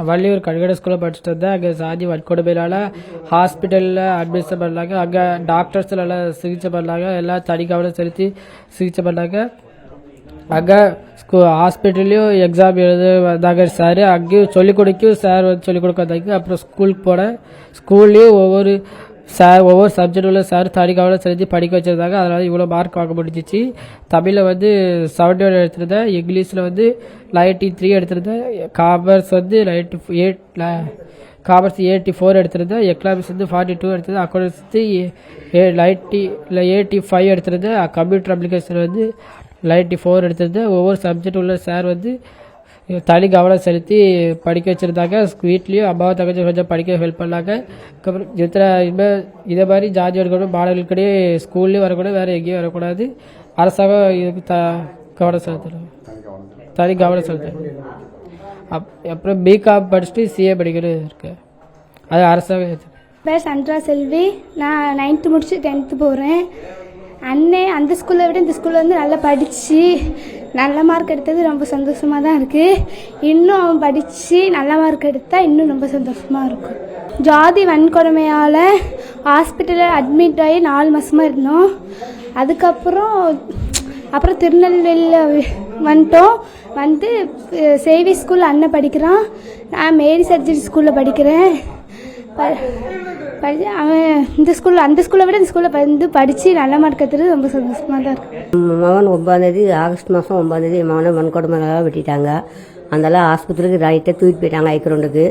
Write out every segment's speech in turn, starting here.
வள்ளியூர் கல்கடை ஸ்கூலில் படிச்சுட்டு வந்தேன். அங்கே சாதி வன்கொடுமையினால ஹாஸ்பிட்டலில் அட்மிஷன் பண்ணாங்க. அங்கே டாக்டர்ஸ் எல்லாம் சிகிச்சை பண்ணாங்க. எல்லாம் தனி கவனம் செலுத்தி சிகிச்சை பண்ணாங்க. அங்கே ஹாஸ்பிட்டல்லையும் எக்ஸாம் எழுத வந்தாங்க சார். அங்கேயும் சொல்லிக் கொடுக்கும் சார் வந்து சொல்லிக் கொடுக்க வந்தாங்க. அப்புறம் ஸ்கூலுக்கு போனேன். ஸ்கூல்லேயும் ஒவ்வொரு சப்ஜெக்ட் உள்ள சார் தனி கவனம் செலுத்தி படிக்க வச்சுருந்தாங்க. அதனால் இவ்வளோ மார்க் வாங்க முடிஞ்சிச்சு. தமிழில் வந்து 71 எடுத்திருந்தேன். இங்கிலீஷில் வந்து 93 எடுத்திருந்தேன். காமர்ஸ் வந்து 84 எடுத்திருந்தேன். எக்கனாமிக்ஸ் வந்து 42 எடுத்திருந்தேன். அக்கௌண்ட்ஸ் வந்து 85 எடுத்திருந்தேன். கம்ப்யூட்டர் அப்ளிகேஷன் வந்து 94 எடுத்திருந்தேன். ஒவ்வொரு சப்ஜெக்ட் உள்ள சார் வந்து தனி கவனம் செலுத்தி படிக்க வச்சுருந்தாங்க. வீட்லேயும் அம்மாவை தங்கச்சி கொஞ்சம் படிக்க ஹெல்ப் பண்ணாங்க. அதுக்கப்புறம் இதே மாதிரி ஜாதி வரக்கூடாது, மாணவர்களுக்கிடையே ஸ்கூல்லேயும் வரக்கூடாது, வேறு எங்கேயும் வரக்கூடாது. அரசாங்கம் இதுக்கு கவனம் செலுத்தணும், தனி கவனம் செலுத்தணும். அப்புறம் பிகாம் படிச்சுட்டு சிஏ படிக்கிறது இருக்கு. அது அரசாங்கம். பேர் சந்திரா செல்வி. நான் 9th முடிச்சு 10th போகிறேன். அண்ணே அந்த ஸ்கூலை விட இந்த ஸ்கூலில் வந்து நல்லா படித்து நல்ல மார்க் எடுத்தது ரொம்ப சந்தோஷமாக தான் இருக்குது. இன்னும் அவன் படித்து நல்ல மார்க் எடுத்தால் இன்னும் ரொம்ப சந்தோஷமாக இருக்கும். ஜாதி வன்கொடுமையால் ஹாஸ்பிட்டலில் அட்மிட் ஆகி 4 மாதமாக இருந்தோம். அப்புறம் திருநெல்வேலியில் வந்து சேவி ஸ்கூல் அண்ணன் படிக்கிறான். நான் மேரி சர்ஜரி ஸ்கூலில் படிக்கிறேன். அவன் அந்த ஸ்கூலை விட இந்த ஸ்கூலில் வந்து படித்து நல்ல மார்க் எடுத்துறது ரொம்ப சந்தோஷமாக தான் இருக்குது. மகன் 9ஆம் ஆகஸ்ட் மாதம் 9ஆம் மகனை வன்கொடுமைகளாக வெட்டிட்டாங்க. அதனால ஆஸ்பத்திரிக்கு ரைட்டை தூக்கிட்டு போயிட்டாங்க ஐக்ரௌண்டுக்கு.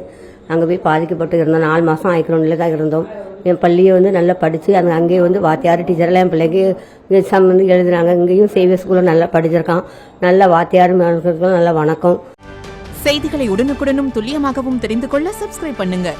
அங்கே போய் பாதிக்கப்பட்டு இருந்தோம். 4 மாதம் ஐக்ரௌண்டில் தான் இருந்தோம். என் பள்ளியை வந்து நல்லா படித்து அங்கேயே வந்து வாத்தியார் டீச்சரெல்லாம் என் பிள்ளைக்கு எக்ஸாம் வந்து எழுதுனாங்க. இங்கேயும் சேவியர் ஸ்கூலில் நல்லா படிச்சிருக்கான். நல்ல வாத்தியார் நல்ல வணக்கம். செய்திகளை உடனுக்குடனும் துல்லியமாகவும் தெரிந்து கொள்ள சப்ஸ்கிரைப் பண்ணுங்க.